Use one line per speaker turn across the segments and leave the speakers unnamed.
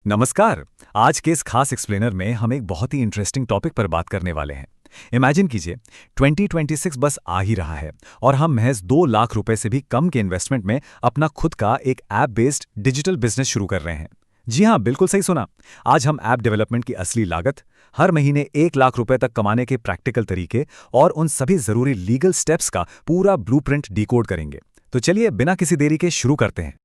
नमस्कार। आज के इस खास एक्सप्लेनर में हम एक बहुत ही इंटरेस्टिंग टॉपिक पर बात करने वाले हैं। इमेजिन कीजिए 2026 बस आ ही रहा है और हम महज 2 लाख रुपए से भी कम के इन्वेस्टमेंट में अपना खुद का एक ऐप बेस्ड डिजिटल बिजनेस शुरू कर रहे हैं। जी हाँ, बिल्कुल सही सुना। आज हम ऐप डेवलपमेंट की असली लागत, हर महीने 1 लाख रुपए तक कमाने के प्रैक्टिकल तरीके और उन सभी जरूरी लीगल स्टेप्स का पूरा ब्लूप्रिंट डिकोड करेंगे। तो चलिए बिना किसी देरी के शुरू करते हैं।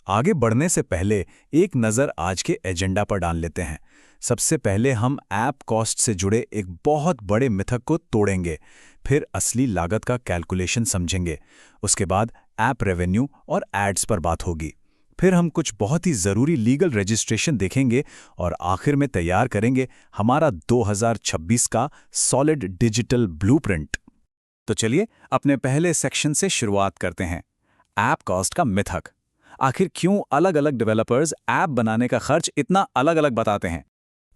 आगे बढ़ने से पहले एक नज़र आज के एजेंडा पर डाल लेते हैं। सबसे पहले हम ऐप कॉस्ट से जुड़े एक बहुत बड़े मिथक को तोड़ेंगे, फिर असली लागत का कैलकुलेशन समझेंगे। उसके बाद ऐप रेवेन्यू और एड्स पर बात होगी। फिर हम कुछ बहुत ही ज़रूरी लीगल रजिस्ट्रेशन देखेंगे और आखिर में तैयार करेंगे हमारा 2026 का सॉलिड डिजिटल ब्लूप्रिंट। तो चलिए अपने पहले सेक्शन से शुरुआत करते हैं, ऐप कॉस्ट का मिथक। आखिर क्यों अलग अलग डेवलपर्स ऐप बनाने का खर्च इतना अलग अलग बताते हैं?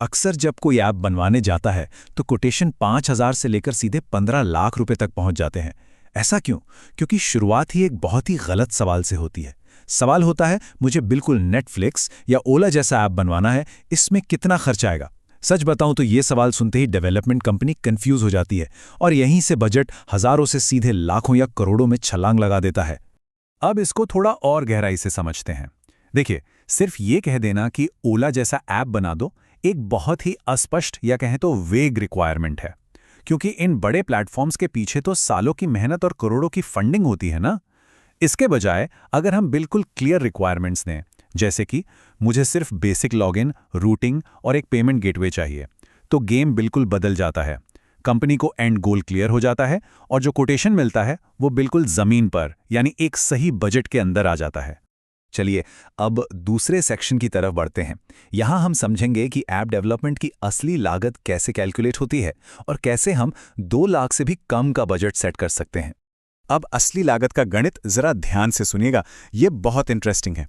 अक्सर जब कोई ऐप बनवाने जाता है तो कोटेशन 5,000 से लेकर सीधे 15 लाख रुपए तक पहुंच जाते हैं। ऐसा क्यों? क्योंकि शुरुआत ही एक बहुत ही गलत सवाल से होती है। सवाल होता है, मुझे बिल्कुल नेटफ्लिक्स या ओला जैसा ऐप बनवाना है, इसमें कितना खर्च आएगा? सच बताऊं तो ये सवाल सुनते ही डेवलपमेंट कंपनी कंफ्यूज हो जाती है और यहीं से बजट हजारों से सीधे लाखों या करोड़ों में छलांग लगा देता है। अब इसको थोड़ा और गहराई से समझते हैं। देखिए, सिर्फ ये कह देना कि ओला जैसा ऐप बना दो एक बहुत ही अस्पष्ट या कहें तो वेग रिक्वायरमेंट है, क्योंकि इन बड़े प्लेटफॉर्म्स के पीछे तो सालों की मेहनत और करोड़ों की फंडिंग होती है ना। इसके बजाय अगर हम बिल्कुल क्लियर रिक्वायरमेंट्स दें, जैसे कि मुझे सिर्फ बेसिक लॉगिन, रूटिंग और एक पेमेंट गेटवे चाहिए, तो गेम बिल्कुल बदल जाता है। कंपनी को एंड गोल क्लियर हो जाता है और जो कोटेशन मिलता है वो बिल्कुल जमीन पर यानी एक सही बजट के अंदर आ जाता है। चलिए अब दूसरे सेक्शन की तरफ बढ़ते हैं। यहां हम समझेंगे कि ऐप डेवलपमेंट की असली लागत कैसे कैलकुलेट होती है और कैसे हम 2 लाख से भी कम का बजट सेट कर सकते हैं। अब असली लागत का गणित जरा ध्यान से सुनिएगा, ये बहुत इंटरेस्टिंग है।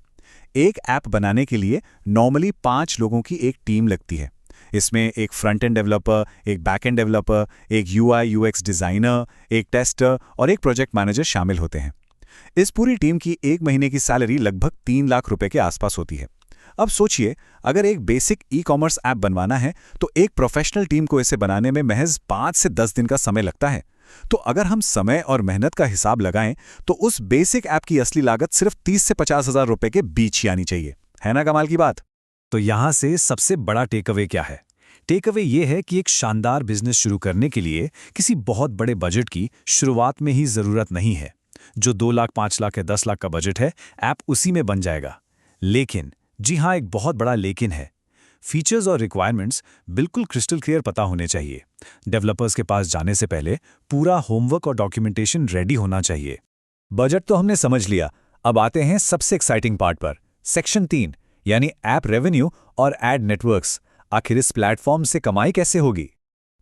एक ऐप बनाने के लिए नॉर्मली 5 लोगों की एक टीम लगती है। इसमें एक फ्रंट एंड डेवलपर, एक बैक एंड डेवलपर, एक यूआई यूएक्स डिज़ाइनर, एक टेस्टर और एक प्रोजेक्ट मैनेजर शामिल होते हैं। इस पूरी टीम की एक महीने की सैलरी लगभग 3 लाख रुपए के आसपास होती है। अब सोचिए, अगर एक बेसिक ई कॉमर्स ऐप बनवाना है तो एक प्रोफेशनल टीम को इसे बनाने में महज 5 से 10 दिन का समय लगता है। तो अगर हम समय और मेहनत का हिसाब लगाएं तो उस बेसिक ऐप की असली लागत सिर्फ 30 से 50,000 रुपए के बीच ही आनी चाहिए। है ना कमाल की बात?
तो यहाँ से सबसे बड़ा टेकअवे क्या है? टेकअवे ये है कि एक शानदार बिजनेस शुरू करने के लिए किसी बहुत बड़े बजट की शुरुआत में ही ज़रूरत नहीं है। जो 2 लाख, 5 लाख या 10 लाख का बजट है, ऐप उसी में बन जाएगा। लेकिन, जी हाँ, एक बहुत बड़ा लेकिन है। फीचर्स और रिक्वायरमेंट्स बिल्कुल क्रिस्टल क्लियर पता होने चाहिए। डेवलपर्स के पास जाने से पहले पूरा होमवर्क और डॉक्यूमेंटेशन रेडी होना चाहिए। बजट तो हमने समझ लिया, अब आते हैं सबसे एक्साइटिंग पार्ट पर, सेक्शन 3 यानी ऐप रेवेन्यू और एड नेटवर्क्स। आखिर इस प्लेटफॉर्म से कमाई कैसे होगी?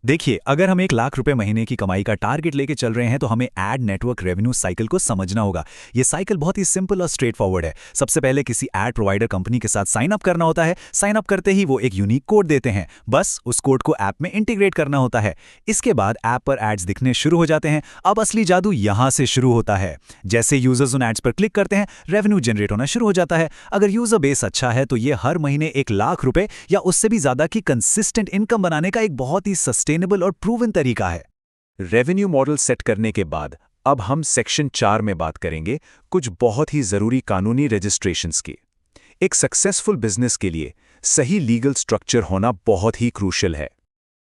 देखिए, अगर हम 1 लाख रुपए महीने की कमाई का टारगेट लेके चल रहे हैं तो हमें एड नेटवर्क रेवेन्यू साइकिल को समझना होगा। ये साइकिल बहुत ही सिंपल और स्ट्रेट फॉरवर्ड है। सबसे पहले किसी एड प्रोवाइडर कंपनी के साथ साइन अप करना होता है। साइन अप करते ही वो एक यूनिक कोड देते हैं, बस उस कोड को ऐप में इंटीग्रेट करना होता है। इसके बाद ऐप पर एड्स दिखने शुरू हो जाते हैं। अब असली जादू यहां से शुरू होता है। जैसे यूजर्स उन एड्स पर क्लिक करते हैं, रेवेन्यू जनरेट होना शुरू हो जाता है। अगर यूजर बेस अच्छा है तो ये हर महीने 1 लाख रुपए या उससे भी ज्यादा की कंसिस्टेंट इनकम बनाने का एक बहुत ही सस्टेनेबल और प्रूवन तरीका है।
रेवेन्यू मॉडल सेट करने के बाद अब हम सेक्शन 4 में बात करेंगे कुछ बहुत ही जरूरी कानूनी रजिस्ट्रेशंस की। एक सक्सेसफुल बिजनेस के लिए सही लीगल स्ट्रक्चर होना बहुत ही क्रूशियल है।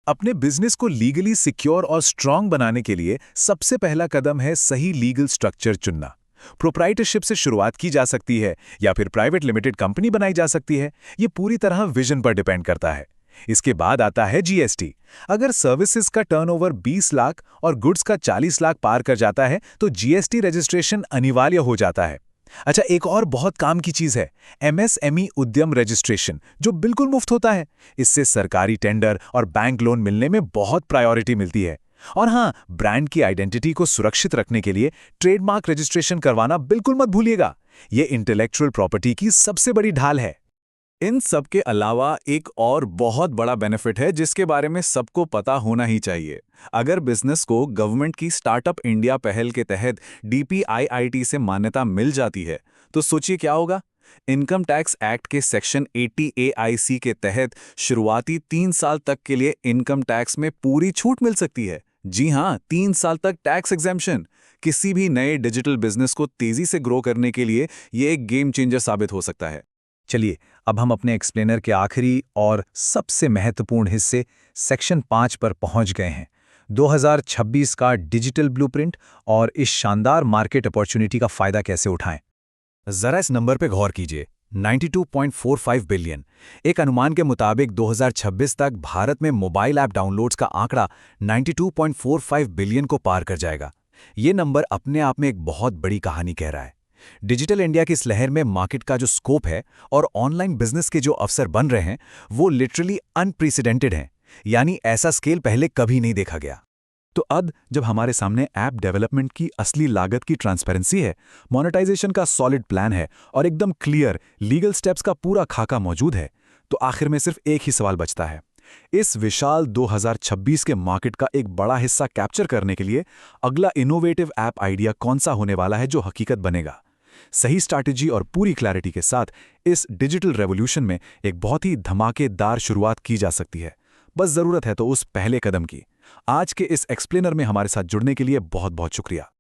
अपने बिजनेस को लीगली सिक्योर और स्ट्रांग बनाने के लिए सबसे पहला कदम है सही लीगल स्ट्रक्चर चुनना। प्रोप्राइटरशिप से शुरुआत की जा सकती है या फिर प्राइवेट लिमिटेड कंपनी बनाई जा सकती है। ये पूरी तरह विजन पर डिपेंड करता है। इसके बाद आता है जीएसटी। अगर सर्विसेज का टर्नओवर 20 लाख और गुड्स का 40 लाख पार कर जाता है तो जीएसटी रजिस्ट्रेशन अनिवार्य हो जाता है। अच्छा, एक और बहुत काम की चीज है एमएसएमई उद्यम रजिस्ट्रेशन, जो बिल्कुल मुफ्त होता है। इससे सरकारी टेंडर और बैंक लोन मिलने में बहुत प्रायोरिटी मिलती है। और हाँ, ब्रांड की आइडेंटिटी को सुरक्षित रखने के लिए ट्रेडमार्क रजिस्ट्रेशन करवाना बिल्कुल मत भूलिएगा। यह इंटेलेक्चुअल प्रॉपर्टी की सबसे बड़ी ढाल है। इन सब के अलावा एक और बहुत बड़ा बेनिफिट है जिसके बारे में सबको पता होना ही चाहिए। अगर बिजनेस को गवर्नमेंट की स्टार्टअप इंडिया पहल के तहत डीपीआईआईटी से मान्यता मिल जाती है तो सोचिए क्या होगा। इनकम टैक्स एक्ट के सेक्शन 80 AIC के तहत शुरुआती 3 साल तक के लिए इनकम टैक्स में पूरी छूट मिल सकती है। जी हाँ, 3 साल तक टैक्स एग्जेम्पशन। किसी भी नए डिजिटल बिजनेस को तेजी से ग्रो करने के लिए ये एक गेम चेंजर साबित हो सकता है।
चलिए, अब हम अपने एक्सप्लेनर के आखिरी और सबसे महत्वपूर्ण हिस्से सेक्शन 5 पर पहुंच गए हैं। 2026 का डिजिटल ब्लूप्रिंट और इस शानदार मार्केट अपॉर्चुनिटी का फायदा कैसे उठाएं।
जरा इस नंबर पे गौर कीजिए, 92.45 बिलियन। एक अनुमान के मुताबिक 2026 तक भारत में मोबाइल ऐप डाउनलोड्स का आंकड़ा 92.45 बिलियन को पार कर जाएगा। ये नंबर अपने आप में एक बहुत बड़ी कहानी कह रहा है। डिजिटल इंडिया की इस लहर में मार्केट का जो स्कोप है और ऑनलाइन बिजनेस के जो अवसर बन रहे हैं, वो लिटरली अनप्रेसिडेंटेड हैं। यानी ऐसा स्केल पहले कभी नहीं देखा गया। तो अब जब हमारे सामने ऐप डेवलपमेंट की असली लागत की ट्रांसपेरेंसी है, मोनेटाइजेशन का सॉलिड प्लान है और एकदम क्लियर लीगल स्टेप्स का पूरा खाका मौजूद है, तो आखिर में सिर्फ एक ही सवाल बचता है। इस विशाल 2026 के मार्केट का एक बड़ा हिस्सा कैप्चर करने के लिए अगला इनोवेटिव ऐप आइडिया कौन सा होने वाला है जो हकीकत बनेगा। सही स्ट्रैटेजी और पूरी क्लैरिटी के साथ इस डिजिटल रेवोल्यूशन में एक बहुत ही धमाकेदार शुरुआत की जा सकती है। बस जरूरत है तो उस पहले कदम की। आज के इस एक्सप्लेनर में हमारे साथ जुड़ने के लिए बहुत बहुत शुक्रिया।